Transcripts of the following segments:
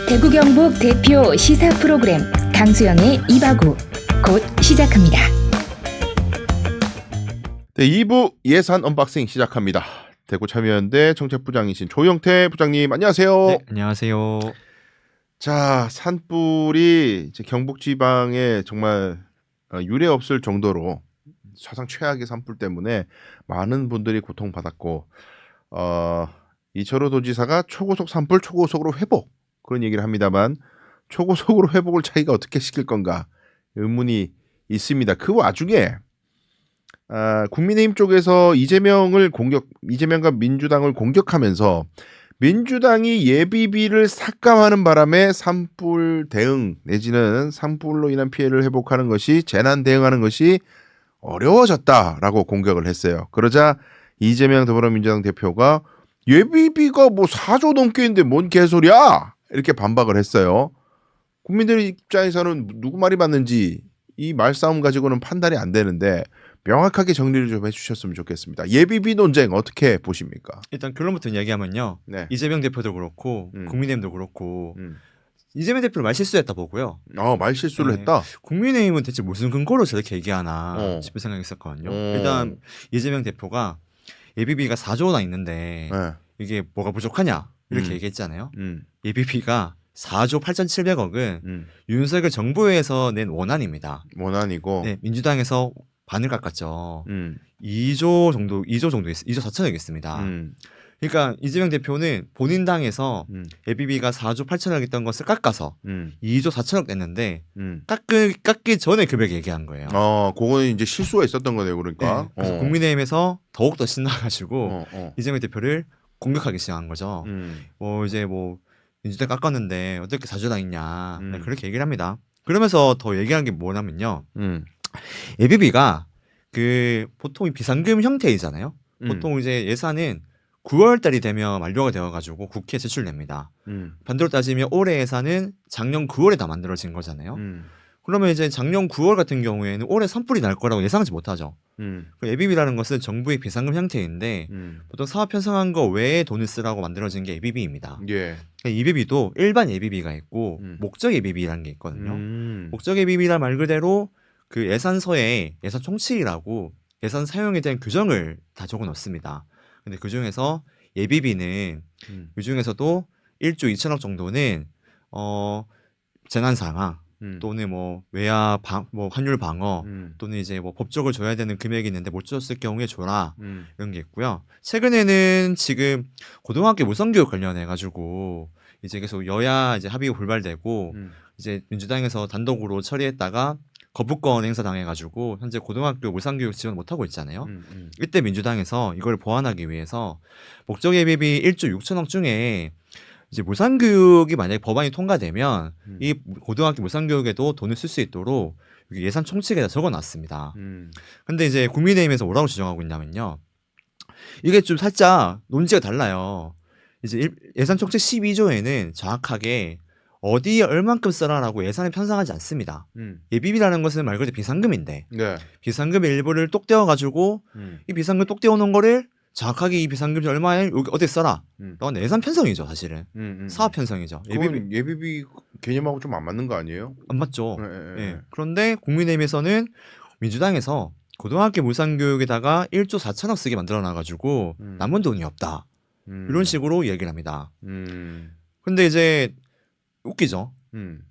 대구 경북 대표 시사 프로그램 강수영의 이바구 곧 시작합니다. 네, 2부 예산 언박싱 시작합니다. 대구 참여연대 정책부장이신 조영태 부장님 안녕하세요. 네, 안녕하세요. 자, 산불이 이제 경북 지방에 정말 유례 없을 정도로 사상 최악의 산불 때문에 많은 분들이 고통받았고 이철호 도지사가 초고속 산불 초고속으로 회복 그런 얘기를 합니다만 초고속으로 회복을 자기가 어떻게 시킬 건가 의문이 있습니다. 그 와중에 국민의힘 쪽에서 이재명과 민주당을 공격하면서 민주당이 예비비를 삭감하는 바람에 산불 대응 내지는 산불로 인한 피해를 회복하는 것이 재난 대응하는 것이 어려워졌다라고 공격을 했어요. 그러자 이재명 더불어민주당 대표가 예비비가 뭐 4조 넘게 있는데 뭔 개소리야 이렇게 반박을 했어요. 국민들 입장에서는 누구 말이 맞는지 이 말싸움 가지고는 판단이 안 되는데 명확하게 정리를 좀 해주셨으면 좋겠습니다. 예비비 논쟁 어떻게 보십니까? 일단 결론부터 이야기하면요. 네. 이재명 대표도 그렇고 국민의힘도 그렇고 음. 이재명 대표를 말실수했다 보고요. 말실수를 네. 했다? 국민의힘은 대체 무슨 근거로 저렇게 얘기하나 싶은 생각이 있었거든요. 일단 이재명 대표가 예비비가 4조나 있는데 네. 이게 뭐가 부족하냐 이렇게 얘기했잖아요. 음. 예비비가 4조 8,700억은 윤석열 정부에서 낸 원안입니다. 원안이고 네, 민주당에서 반을 깎았죠. 2조 정도 2조 4천억 있습니다. 그러니까 이재명 대표는 본인 당에서 예비비가 4조 8천억 있던 것을 깎아서 2조 4천억 냈는데 깎기 전에 금액 얘기한 거예요. 그거는 이제 실수가 있었던 거네요, 그러니까. 네, 그래서 국민의힘에서 더욱 더 신나가지고 이재명 대표를 공격하기 시작한 거죠. 이제 민주당 깎았는데 어떻게 4조나 있냐 네, 그렇게 얘기를 합니다. 그러면서 더 얘기한 게 뭐냐면요. 예비비가 보통 비상금 형태이잖아요. 보통 이제 예산은 9월 달이 되면 만료가 되어가지고 국회에 제출됩니다. 반대로 따지면 올해 예산은 작년 9월에 다 만들어진 거잖아요. 그러면 이제 작년 9월 같은 경우에는 올해 산불이 날 거라고 예상하지 못하죠. 예비비라는 것은 정부의 비상금 형태인데 보통 사업 편성한 거 외에 돈을 쓰라고 만들어진 게 예비비입니다. 예. 예비비도 일반 예비비가 있고 목적 예비비라는 게 있거든요. 목적 예비비란 말 그대로 그 예산서에 예산 총칙이라고 예산 사용에 대한 규정을 다 적어 놓습니다. 근데 그 중에서 예비비는 그 중에서도 1조 2천억 정도는 재난 상황 또는 외야 환율 방어 또는 이제 법적으로 줘야 되는 금액이 있는데 못 줬을 경우에 줘라 이런 게 있고요. 최근에는 지금 고등학교 무상교육 관련해 가지고 이제 계속 여야 이제 합의가 불발되고 이제 민주당에서 단독으로 처리했다가 거부권 행사 당해가지고 현재 고등학교 무상교육 지원 못하고 있잖아요. 이때 민주당에서 이걸 보완하기 위해서 목적 예비비 1조 6천억 중에 이제 무상교육이 만약에 법안이 통과되면 이 고등학교 무상교육에도 돈을 쓸 수 있도록 여기 예산 총칙에다 적어놨습니다. 근데 이제 국민의힘에서 뭐라고 주장하고 있냐면요. 이게 좀 살짝 논지가 달라요. 이제 예산 총칙 12조에는 정확하게 어디에 얼만큼 써라라고 예산을 편성하지 않습니다. 예비비라는 것은 말 그대로 비상금인데 네. 비상금의 일부를 똑 떼어가지고 이 비상금 똑 떼어놓은 거를 정확하게 이 비상금이 얼마에 여기 어디 써라. 라고 예산 편성이죠 사실은. 사업 편성이죠. 예비비 개념하고 좀 안 맞는 거 아니에요? 안 맞죠. 네. 네. 그런데 국민의힘에서는 민주당에서 고등학교 무상교육에다가 1조 4천억 쓰게 만들어놔가지고 남은 돈이 없다. 이런 식으로 얘기를 합니다. 근데 이제 웃기죠.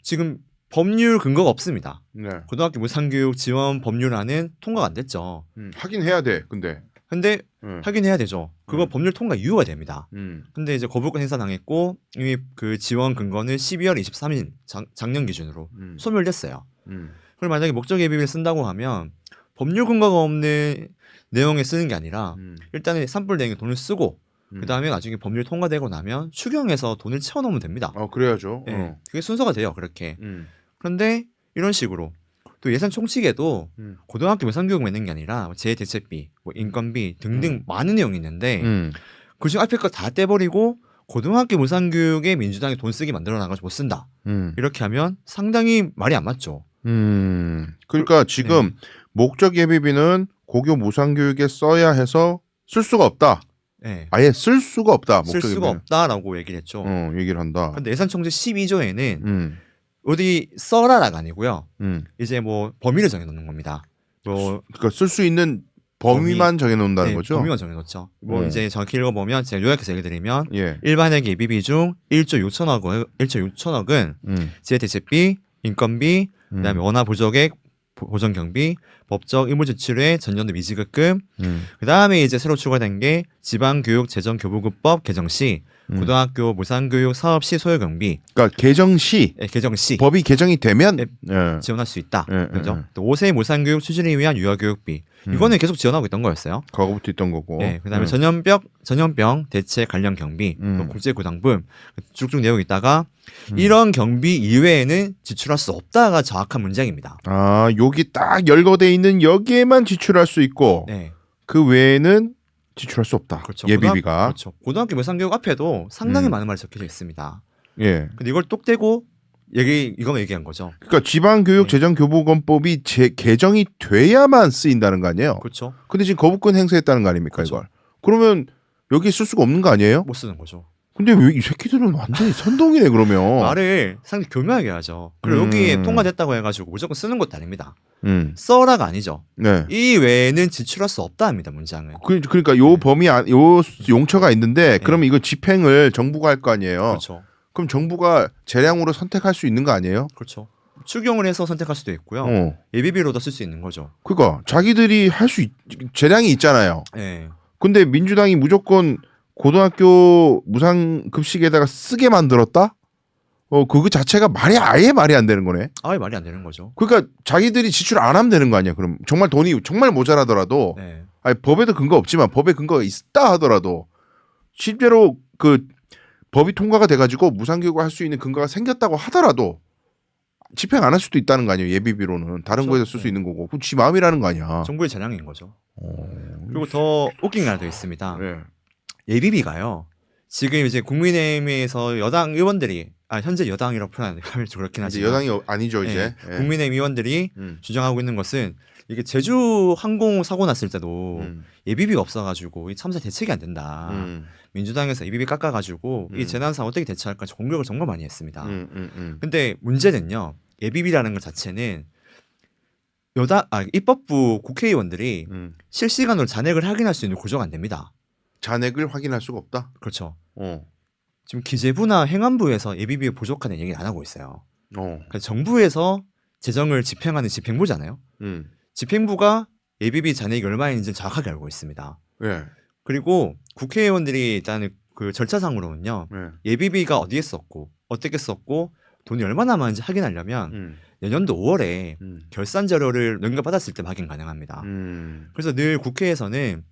지금 법률 근거가 없습니다. 네. 고등학교 무상교육 지원 법률안은 통과가 안 됐죠. 하긴 해야 돼. 근데 하긴 해야 되죠. 그거 법률 통과 이유가 됩니다. 근데 이제 거부권 행사 당했고 이미 그 지원 근거는 12월 23일 작년 기준으로 소멸됐어요. 그럼 만약에 목적 예비비를 쓴다고 하면 법률 근거가 없는 내용에 쓰는 게 아니라 일단은 산불 대응에 돈을 쓰고 그 다음에 나중에 법률 통과되고 나면 추경해서 돈을 채워넣으면 됩니다. 그래야죠. 네, 그게 순서가 돼요. 그렇게. 그런데 이런 식으로 또 예산 총칙에도 고등학교 무상교육 맺는 게 아니라 재대책비, 인건비 등등 많은 내용이 있는데 그중 앞에 거 다 떼버리고 고등학교 무상교육에 민주당이 돈 쓰게 만들어놔가지고 못 쓴다. 이렇게 하면 상당히 말이 안 맞죠. 그러니까 지금 목적 예비비는 고교 무상교육에 써야 해서 쓸 수가 없다. 네. 아예 쓸 수가 없다. 쓸 수가 목적이면. 없다라고 얘기를 했죠. 얘기를 한다. 근데 예산총재 12조에는 음, 어디 써라라가 아니고요. 음. 이제 뭐 범위를 정해놓는 겁니다. 뭐 그러니까 쓸 수 있는 범위만 정해놓는다는 네, 거죠. 범위만 정해놓죠. 뭐 이제 정확히 읽어보면 제가 요약해서 얘기드리면 예. 일반회계 예비비 중 1조 6천억은 지혜대책비, 인건비, 그다음에 원화 보조액, 보전 경비, 법적 의무 지출의 전년도 미지급금, 그다음에 이제 새로 추가된 게 지방교육재정교부금법 개정 시 고등학교 무상교육 사업 시 소요 경비, 그러니까 개정 시 개정 시 법이 개정이 되면 지원할 수 있다. 예, 그죠? 예. 또 5세 무상교육 추진을 위한 유아교육비 이거는 계속 지원하고 있던 거였어요. 과거부터 있던 거고. 네, 그다음에 전염병 대책 관련 경비, 또 국제고등부 쭉쭉 내용이 있다가 이런 경비 이외에는 지출할 수 없다가 정확한 문장입니다. 아, 여기 딱 열거돼 있는 여기에만 지출할 수 있고 네, 그 외에는 지출할 수 없다. 그렇죠. 예비비가. 그렇죠. 고등학교 무상교육 앞에도 상당히 음. 많은 말이 적혀져 있습니다. 예. 근데 이걸 똑 떼고 이거만 얘기한 거죠. 그러니까 지방교육재정교부금법이 개정이 돼야만 쓰인다는 거 아니에요? 그렇죠. 근데 지금 거부권 행사했다는 거 아닙니까, 그렇죠. 이걸? 그러면 여기 쓸 수가 없는 거 아니에요? 못 쓰는 거죠. 근데 왜 이 새끼들은 완전히 선동이네 그러면. 말을 상당히 교묘하게 하죠. 그리고 여기에 통과됐다고 해가지고 무조건 쓰는 것도 아닙니다. 써라가 아니죠. 네. 이 외에는 지출할 수 없다 합니다. 문장은. 그러니까 요 범위 요 용처가 있는데 그러면 이거 집행을 정부가 할 거 아니에요. 그렇죠. 그럼 정부가 재량으로 선택할 수 있는 거 아니에요? 그렇죠. 추경을 해서 선택할 수도 있고요. 예비비로도 쓸 수 있는 거죠. 그러니까 자기들이 할 수 재량이 있잖아요. 네. 근데 민주당이 무조건 고등학교 무상급식에다가 쓰게 만들었다? 그거 자체가 아예 말이 안 되는 거네. 아예 말이 안 되는 거죠. 그러니까 자기들이 지출 안 하면 되는 거 아니야. 그럼 정말 돈이 정말 모자라더라도 네. 아니, 법에도 근거 없지만 법에 근거가 있다 하더라도 실제로 그 법이 통과가 돼가지고 무상교육을 할 수 있는 근거가 생겼다고 하더라도 집행 안 할 수도 있다는 거 아니에요. 예비비로는 다른 그렇죠. 거에서 쓸 수 있는 거고 그건 지 마음이라는 거 아니야. 정부의 재량인 거죠. 그리고 더 웃긴 게 하나 더 있습니다. 네. 예비비가요. 지금 이제 국민의힘에서 여당 의원들이 현재 여당이라고 표현하면 좀 그렇긴 이제 하지만 여당이 아니죠 이제. 예. 국민의힘 의원들이 주장하고 있는 것은 이게 제주 항공 사고 났을 때도 예비비가 없어가지고 이 참사 대책이 안 된다. 민주당에서 예비비 깎아가지고 이 재난상 어떻게 대처할까 공격을 정말 많이 했습니다. 근데 문제는요. 예비비라는 것 자체는 입법부 국회의원들이 실시간으로 잔액을 확인할 수 있는 구조가 안 됩니다. 잔액을 확인할 수가 없다. 그렇죠. 어. 지금 기재부나 행안부에서 예비비가 부족하다는 얘기를 안 하고 있어요. 어. 그러니까 정부에서 재정을 집행하는 집행부잖아요. 집행부가 예비비 잔액이 얼마인지 정확하게 알고 있습니다. 예. 그리고 국회의원들이 일단 그 절차상으로는요. 예. 예비비가 어디에 썼고 어떻게 썼고 돈이 얼마나 남았는지 확인하려면 내년도 5월에 결산 자료를 넘겨받았을 때 확인 가능합니다. 그래서 늘 국회에서는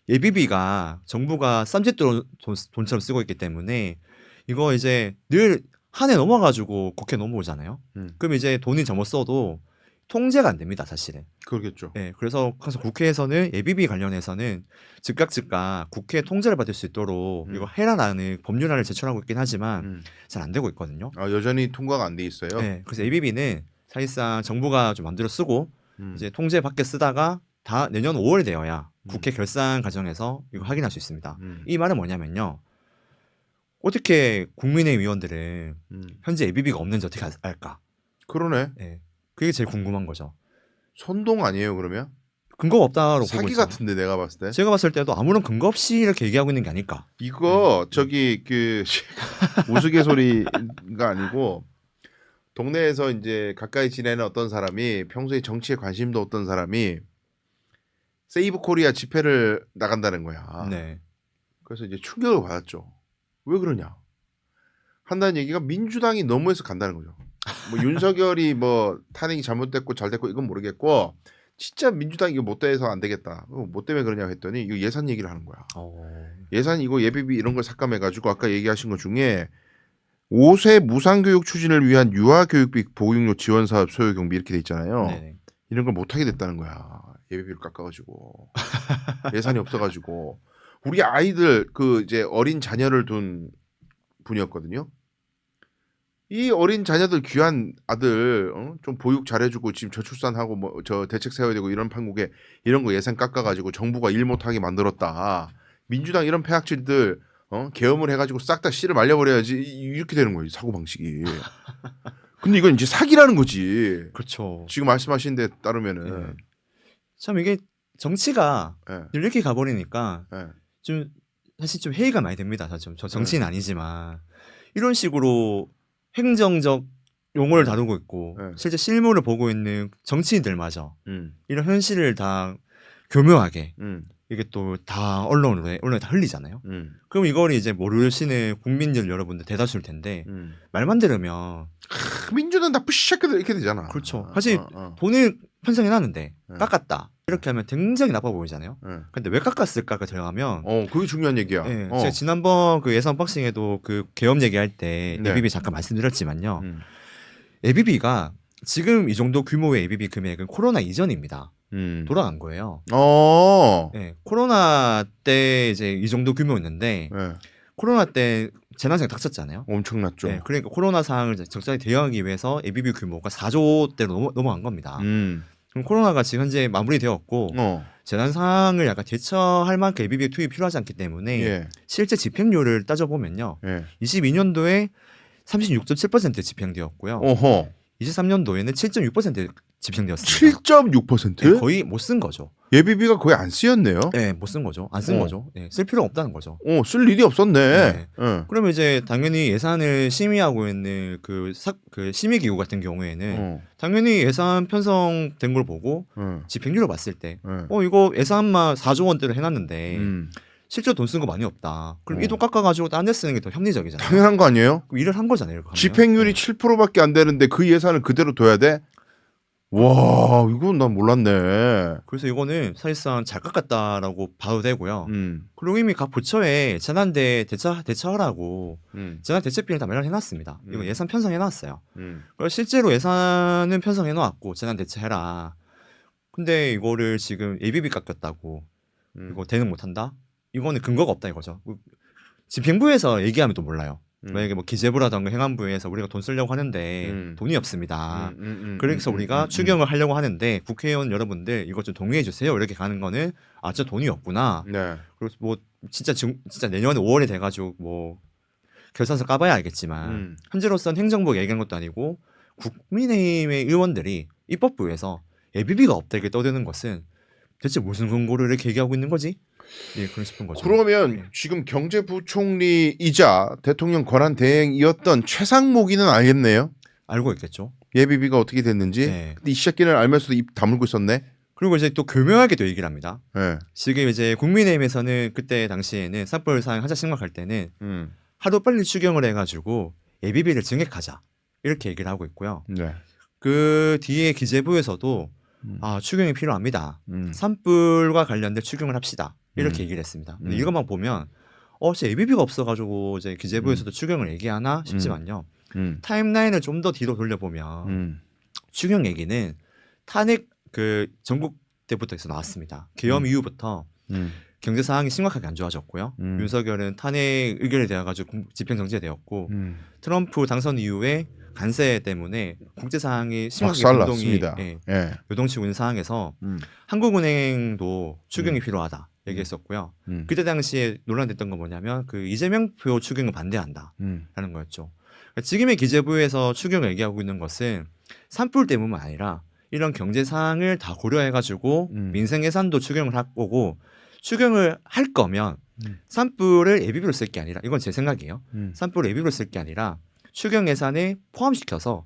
예비비가 정부가 쌈짓돈 돈처럼 쓰고 있기 때문에 이거 이제 늘 한 해 넘어가지고 국회 넘어오잖아요. 그럼 이제 돈이 잘못 써도 통제가 안 됩니다, 사실은. 그러겠죠. 네, 그래서 항상 국회에서는 예비비 관련해서는 즉각 국회 통제를 받을 수 있도록 이거 해라라는 법률안을 제출하고 있긴 하지만 잘 안 되고 있거든요. 아, 여전히 통과가 안 돼 있어요. 네, 그래서 예비비는 사실상 정부가 좀 만들어 쓰고 이제 통제 밖에 쓰다가 다 내년 5월이 되어야 국회 결산 과정에서 이거 확인할 수 있습니다. 이 말은 뭐냐면요. 어떻게 국민의힘 의원들은 현재 예비비가 없는지 어떻게 알까? 그러네. 네, 그게 제일 궁금한 거죠. 선동 아니에요 그러면? 근거가 없다고 보고 사기 있어요. 같은데 내가 봤을 때. 제가 봤을 때도 아무런 근거 없이 이렇게 얘기하고 있는 게 아닐까. 이거 저기 그 우스갯소리가 아니고 동네에서 이제 가까이 지내는 어떤 사람이 평소에 정치에 관심도 없던 사람이 세이브 코리아 집회를 나간다는 거야. 네. 그래서 이제 충격을 받았죠. 왜 그러냐? 한다는 얘기가 민주당이 너무해서 간다는 거죠. 뭐 윤석열이 뭐 탄핵이 잘못됐고 잘됐고 이건 모르겠고 진짜 민주당이 이거 못 돼서 안 되겠다. 뭐 때문에 그러냐고 했더니 이거 예산 얘기를 하는 거야. 예산 이거 예비비 이런 걸 삭감해가지고 아까 얘기하신 것 중에 5세 무상교육 추진을 위한 유아교육비 보육료 지원사업 소요경비 이렇게 돼 있잖아요. 네네. 이런 걸 못하게 됐다는 거야. 예비비를 깎아가지고 예산이 없어가지고 우리 아이들 그 이제 어린 자녀를 둔 분이었거든요. 이 어린 자녀들 귀한 아들 좀 보육 잘해주고 지금 저출산하고 뭐 저 대책 세워야 되고 이런 판국에 이런 거 예산 깎아가지고 정부가 일 못하게 만들었다. 민주당 이런 폐악질들 계엄을 해가지고 싹 다 씨를 말려버려야지 이렇게 되는 거예요 사고 방식이. 근데 이건 이제 사기라는 거지. 그렇죠. 지금 말씀하신 데 따르면은 예. 참 이게 정치가 예. 이렇게 가버리니까 예. 좀 사실 좀 회의가 많이 됩니다. 저 정치인 아니지만 이런 식으로 행정적 용어를 다루고 있고 네. 실제 실무를 보고 있는 정치인들마저 음. 이런 현실을 다 교묘하게 음. 이게 또 다 언론에 다 흘리잖아요. 음. 그럼 이걸 이제 모르시는 국민들 여러분들 대다수일 텐데 말만 들으면 민주당 나쁜 새끼들 이렇게 되잖아. 그렇죠. 사실 돈을 편성해 놨는데 네. 깎았다 이렇게 하면 굉장히 나빠 보이잖아요. 네. 근데 왜 깎았을까가 들어가면 그게 중요한 얘기야. 예, 제가 지난번 그 예산 박싱에도 그 계엄 얘기할 때 네. 예비비 잠깐 말씀드렸지만요. 예비비가 지금 이 정도 규모의 예비비 금액은 코로나 이전입니다. 돌아간 거예요. 네, 코로나 때 이제 이 정도 규모였는데 네. 코로나 때 재난상이 닥쳤잖아요. 엄청났죠. 네, 그러니까 코로나 상황을 적절히 대응하기 위해서 예비비 규모가 4조대로 넘어간 겁니다. 그럼 코로나가 지금 현재 마무리되었고 재난 상황을 약간 대처할 만큼 예비비 투입이 필요하지 않기 때문에 예. 실제 집행률을 따져보면요. 예. 22년도에 36.7% 집행되었고요. 어허. 23년도에는 7.6% 집행되었습니다. 7.6%? 네, 거의 못 쓴 거죠. 예비비가 거의 안 쓰였네요. 네, 못 쓴 거죠. 안 쓴 거죠. 네, 쓸 필요가 없다는 거죠. 쓸 일이 없었네. 네. 예. 그러면 이제 당연히 예산을 심의하고 있는 그 심의기구 같은 경우에는 당연히 예산 편성된 걸 보고 집행률을 봤을 때 이거 예산만 4조 원대로 해놨는데 실제로 돈 쓴 거 많이 없다. 그럼 이 돈 깎아가지고 딴 데 쓰는 게 더 합리적이잖아요. 당연한 거 아니에요? 그럼 일을 한 거잖아요. 이렇게 하면. 집행률이 7%밖에 안 되는데 그 예산을 그대로 둬야 돼? 와, 이건 난 몰랐네. 그래서 이거는 사실상 잘 깎았다라고 봐도 되고요. 그리고 이미 각 부처에 재난대 대처하라고 재난 대책비를 다 마련해놨습니다. 이거 예산 편성해놨어요. 그래서 실제로 예산은 편성해놓았고 재난 대처해라. 근데 이거를 지금 예비비 깎였다고 이거 대응 못한다? 이거는 근거가 없다 이거죠. 집행부에서 얘기하면 또 몰라요. 만약에 뭐 기재부라든가 행안부에서 우리가 돈 쓰려고 하는데 돈이 없습니다. 그래서 우리가 추경을 하려고 하는데 국회의원 여러분들 이것 좀 동의해 주세요. 이렇게 가는 거는 진짜 돈이 없구나. 네. 그리고 뭐 진짜 내년에 5월이 돼가지고 뭐 결산서 까봐야 알겠지만 현재로서는 행정부가 얘기한 것도 아니고 국민의힘의 의원들이 입법부에서 예비비가 없다 이렇게 떠드는 것은 대체 무슨 근거로 이렇게 얘기하고 있는 거지? 예, 그런 싶은 거죠. 그러면 네. 지금 경제부총리이자 대통령 권한 대행이었던 최상목이는 알겠네요. 알고 있겠죠. 예비비가 어떻게 됐는지. 네. 근데 이 새끼는 알면서도 입 다물고 있었네. 그리고 이제 또 교묘하게 또 얘기를 합니다. 네. 지금 이제 국민의힘에서는 그때 당시에는 산불 상황이 한참 심각할 때는 하루 빨리 추경을 해가지고 예비비를 증액하자 이렇게 얘기를 하고 있고요. 네. 그 뒤에 기재부에서도 추경이 필요합니다. 산불과 관련된 추경을 합시다. 이렇게 얘기를 했습니다. 근데 이것만 보면 진짜 예비비가 없어가지고 이제 기재부에서도 추경을 얘기하나 싶지만요. 타임라인을 좀 더 뒤로 돌려보면 추경 얘기는 탄핵 그 전국 때부터 나왔습니다. 계엄 이후부터 경제 상황이 심각하게 안 좋아졌고요. 윤석열은 탄핵 의결이 되어가지고 집행 정지가 되었고 트럼프 당선 이후에 관세 때문에 국제 상황이 심각하게 변동이 요동치고 있는 상황에서 한국은행도 추경이 필요하다 얘기했었고요. 그때 당시에 논란됐던 건 뭐냐면 그 이재명표 추경을 반대한다라는 거였죠. 그러니까 지금의 기재부에서 추경을 얘기하고 있는 것은 산불 때문만 아니라 이런 경제 상황을 다 고려해가지고 민생 예산도 추경을 할 거고 추경을 할 거면 산불을 예비비로 쓸 게 아니라 이건 제 생각이에요. 산불을 예비비로 쓸 게 아니라 추경 예산에 포함시켜서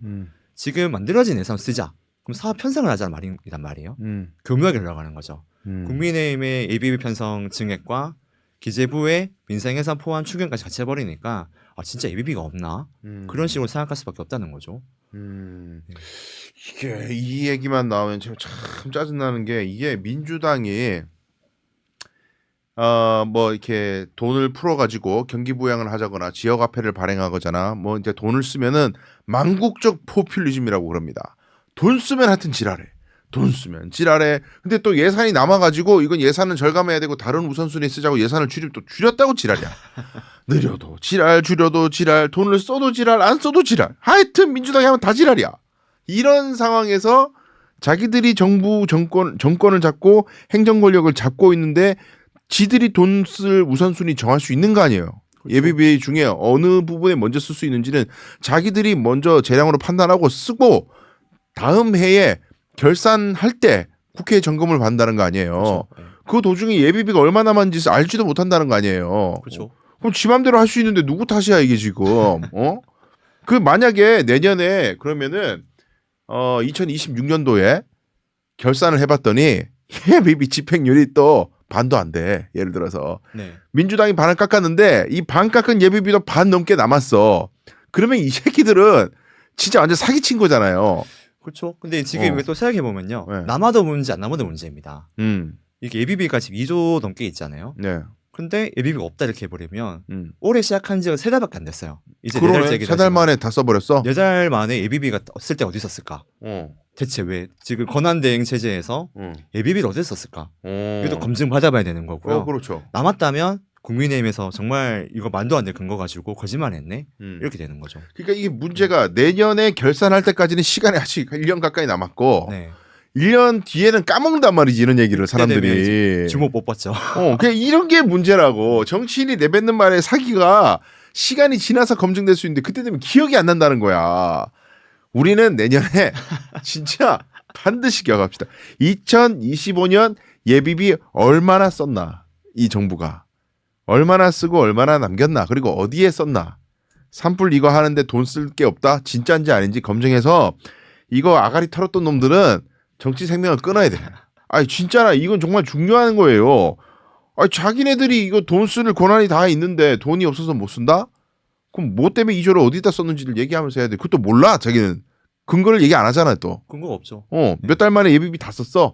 지금 만들어진 예산 쓰자. 그럼 사업 편성을 하자는 말이란 말이에요. 교묘하게 흘러가는 거죠. 국민의힘의 예비비 편성 증액과 기재부의 민생 예산 포함 추경까지 같이 해버리니까 진짜 예비비가 없나? 그런 식으로 생각할 수밖에 없다는 거죠. 이게 이 얘기만 나오면 참 짜증나는 게 이게 민주당이 뭐 이렇게 돈을 풀어가지고 경기 부양을 하자거나 지역 화폐를 발행하거나 뭐 이제 돈을 쓰면은 망국적 포퓰리즘이라고 그럽니다. 돈 쓰면 하여튼 지랄해. 돈 쓰면 지랄해. 근데 또 예산이 남아가지고 이건 예산은 절감해야 되고 다른 우선순위 쓰자고 예산을 또 줄였다고 지랄이야. 느려도 지랄, 줄여도 지랄, 돈을 써도 지랄, 안 써도 지랄. 하여튼 민주당이 하면 다 지랄이야. 이런 상황에서 자기들이 정권을 잡고 행정 권력을 잡고 있는데 지들이 돈 쓸 우선순위 정할 수 있는 거 아니에요. 그렇죠. 예비비 중에 어느 부분에 먼저 쓸 수 있는지는 자기들이 먼저 재량으로 판단하고 쓰고 다음 해에 결산할 때 국회에 점검을 받는다는 거 아니에요. 그렇죠. 네. 그 도중에 예비비가 얼마 남았는지 알지도 못한다는 거 아니에요. 그렇죠. 그럼 지 맘대로 할 수 있는데 누구 탓이야 이게 지금? 그 만약에 내년에 그러면은 2026년도에 결산을 해봤더니 예비비 집행률이 또 반도 안 돼. 예를 들어서 네. 민주당이 반을 깎았는데 이 반 깎은 예비비도 반 넘게 남았어. 그러면 이 새끼들은 진짜 완전 사기친 거잖아요. 그렇죠. 근데 지금 이게 또 생각해 보면요, 네. 남아도 문제 안 남아도 문제입니다. 음, 이게 예비비가 지금 2조 넘게 있잖아요. 네. 근데 예비비가 없다 이렇게 해버리면 음. 올해 시작한 지가 3달밖에 안 됐어요. 이제 그러네. 3달 만에 다 써버렸어. 4달 만에 예비비가 쓸 때 어디 있었을까? 대체 왜 지금 권한대행 체제에서 예비비를 어디 썼을까? 이것도 검증 받아봐야 되는 거고요. 그렇죠. 남았다면 국민의힘에서 정말 이거 말도 안 될 근거 가지고 거짓말했네 이렇게 되는 거죠. 그러니까 이게 문제가 내년에 결산할 때까지는 시간이 아직 1년 가까이 남았고 네. 1년 뒤에는 까먹는단 말이지 이런 얘기를 그때 되면 사람들이. 이제 주목 못 받죠. 그냥 이런 게 문제라고. 정치인이 내뱉는 말에 사기가 시간이 지나서 검증될 수 있는데 그때 되면 기억이 안 난다는 거야. 우리는 내년에 진짜 반드시 기억합시다. 2025년 예비비 얼마나 썼나 이 정부가. 얼마나 쓰고 얼마나 남겼나 그리고 어디에 썼나. 산불 이거 하는데 돈 쓸 게 없다 진짜인지 아닌지 검증해서 이거 아가리 털었던 놈들은 정치 생명을 끊어야 돼. 아니 진짜나 이건 정말 중요한 거예요. 아니 자기네들이 이거 돈 쓸 권한이 다 있는데 돈이 없어서 못 쓴다? 그럼 뭐 때문에 2조를 어디다 썼는지를 얘기하면서 해야 돼. 그것도 몰라 자기는. 근거를 얘기 안 하잖아 또. 근거가 없죠. 몇 달 만에 예비비 다 썼어.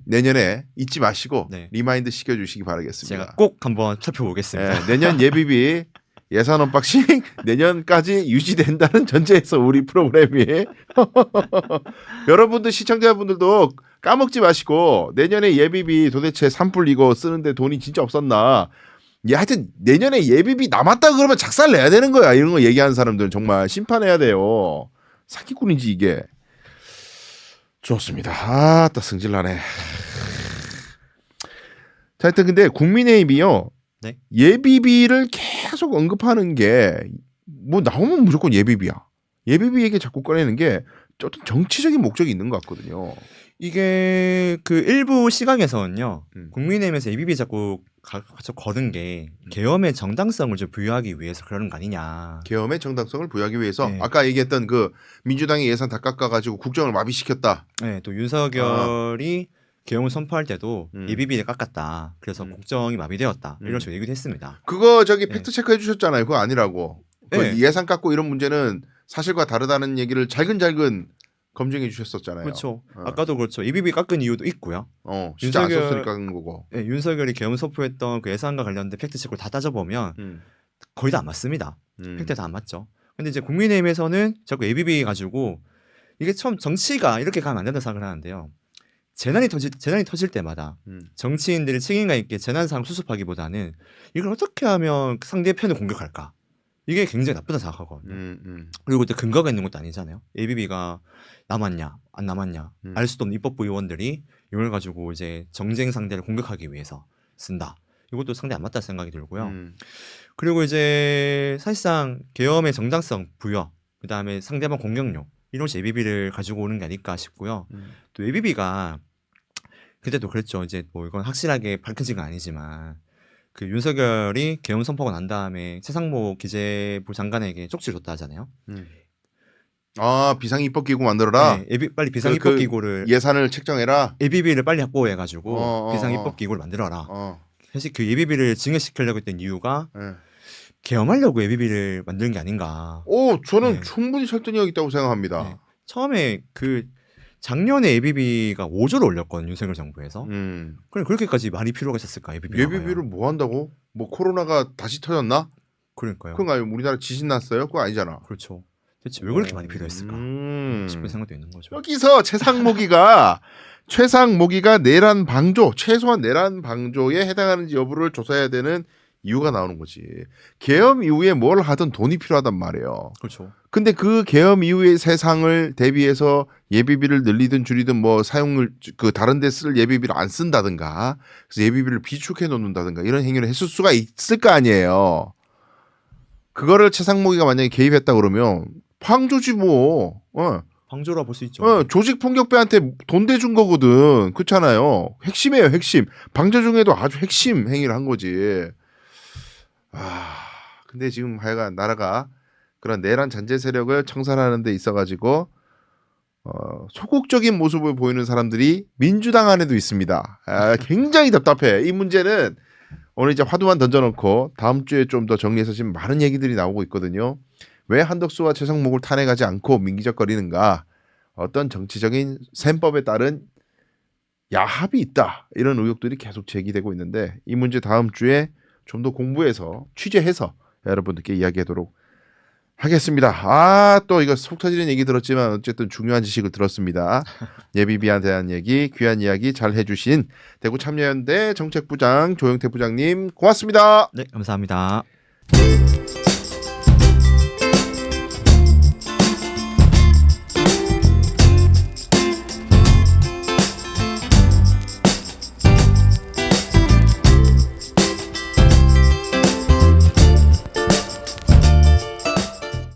내년에 잊지 마시고 네. 리마인드 시켜주시기 바라겠습니다. 제가 꼭 한번 살펴보겠습니다. 내년 예비비 예산 언박싱 내년까지 유지된다는 전제에서 우리 프로그램이 여러분들 시청자분들도 까먹지 마시고 내년에 예비비 도대체 산불 이거 쓰는데 돈이 진짜 없었나. 하여튼 내년에 예비비 남았다 그러면 작살 내야 되는 거야. 이런 거 얘기하는 사람들은 정말 심판해야 돼요. 사기꾼인지 이게. 좋습니다. 아따 승질나네. 자, 하여튼 근데 국민의힘이요. 네? 예비비를 계속 언급하는 게 뭐 나오면 무조건 예비비야. 예비비 얘기 자꾸 꺼내는 게 어떤 정치적인 목적이 있는 것 같거든요. 이게 그 일부 시각에서는요, 음. 국민의힘에서 예비비 자꾸 거둔 게 계엄의 정당성을 좀 부여하기 위해서 그러는 거 아니냐. 계엄의 정당성을 부여하기 위해서 네. 아까 얘기했던 그 민주당의 예산 다 깎아가지고 국정을 마비시켰다. 네, 또 윤석열이 계엄을 선포할 때도 예비비를 깎았다. 그래서 국정이 마비되었다. 이런 식으로 얘기도 했습니다. 그거 저기 팩트 체크 해주셨잖아요. 그거 아니라고. 네. 예산 깎고 이런 문제는 사실과 다르다는 얘기를 잘근잘근 검증해 주셨었잖아요. 그렇죠. 아까도 그렇죠. 예비비 깎은 이유도 있고요. 진짜 안 윤석열- 썼으니까 깎은 거고. 네, 윤석열이 계엄 선포했던 그 예산과 관련된 팩트 체크를 다 따져보면 거의 다 안 맞습니다. 팩트 다 안 맞죠. 근데 이제 국민의힘에서는 자꾸 예비비 가지고 이게 처음 정치가 이렇게 가면 안 된다고 생각을 하는데요. 재난이 터질 때마다 정치인들이 책임감 있게 재난 상황 수습하기보다는 이걸 어떻게 하면 상대편을 공격할까? 이게 굉장히 나쁘다 생각하거든요. 그리고 또 근거가 있는 것도 아니잖아요. 예비비가 남았냐 안 남았냐 알 수도 없는 입법부 의원들이 이걸 가지고 이제 정쟁 상대를 공격하기 위해서 쓴다. 이것도 상당히 안 맞다 생각이 들고요. 그리고 이제 사실상 계엄의 정당성 부여, 그 다음에 상대방 공격력 이런 식 예비비를 가지고 오는 게 아닐까 싶고요. 또 예비비가 그때도 그랬죠. 이제 뭐 이건 확실하게 밝혀진 건 아니지만 그 윤석열이 계엄 선포가 난 다음에 최상목 기재부 장관에게 쪽지를 줬다 하잖아요. 아 비상입법기구 만들어라. 네, 빨리 비상입법기구를 예산을 책정해라. 예비비를 빨리 확보해가지고 어. 비상입법기구를 만들어라. 사실 그 예비비를 증액시키려고 했던 이유가 네. 계엄하려고 예비비를 만든 게 아닌가. 저는 네. 충분히 설득력 있다고 생각합니다. 네. 처음에 그 작년에 예비비가 5조를 올렸거든요. 윤석열 정부에서. 그럼 그렇게까지 많이 필요가 있었을까? 예비비를 뭐 한다고? 뭐 코로나가 다시 터졌나? 그러니까요. 그건 아니고 우리나라 지진 났어요? 그거 아니잖아. 그렇죠. 대체 왜 그렇게 많이 필요했을까 싶은 생각도 있는 거죠. 여기서 최상목이가 내란 방조 최소한 내란 방조에 해당하는지 여부를 조사해야 되는 이유가 나오는 거지. 계엄 이후에 뭘 하든 돈이 필요하단 말이에요. 그렇죠. 근데 그 계엄 이후의 세상을 대비해서 예비비를 늘리든 줄이든 뭐 사용을 그 다른 데 쓸 예비비를 안 쓴다든가 그래서 예비비를 비축해 놓는다든가 이런 행위를 했을 수가 있을 거 아니에요. 그거를 최상목이가 만약에 개입했다 그러면 황조지 뭐. 방조라 볼 수 있죠. 조직 폭력배한테 돈 대준 거거든. 그렇잖아요. 핵심이에요, 핵심. 방조 중에도 아주 핵심 행위를 한 거지. 근데 지금 하여간 나라가 그런 내란 잔재 세력을 청산하는 데 있어가지고 소극적인 모습을 보이는 사람들이 민주당 안에도 있습니다. 굉장히 답답해. 이 문제는 오늘 이제 화두만 던져놓고 다음 주에 좀 더 정리해서 지금 많은 얘기들이 나오고 있거든요. 왜 한덕수와 최상목을 탄핵하지 않고 민기적거리는가? 어떤 정치적인 셈법에 따른 야합이 있다. 이런 의혹들이 계속 제기되고 있는데 이 문제 다음 주에 좀 더 공부해서 취재해서 여러분들께 이야기하도록 하겠습니다. 또 이거 속 터지는 얘기 들었지만 어쨌든 중요한 지식을 들었습니다. 예비비에 대한 얘기, 귀한 이야기 잘 해주신 대구 참여연대 정책부장 조영태 부장님 고맙습니다. 네, 감사합니다.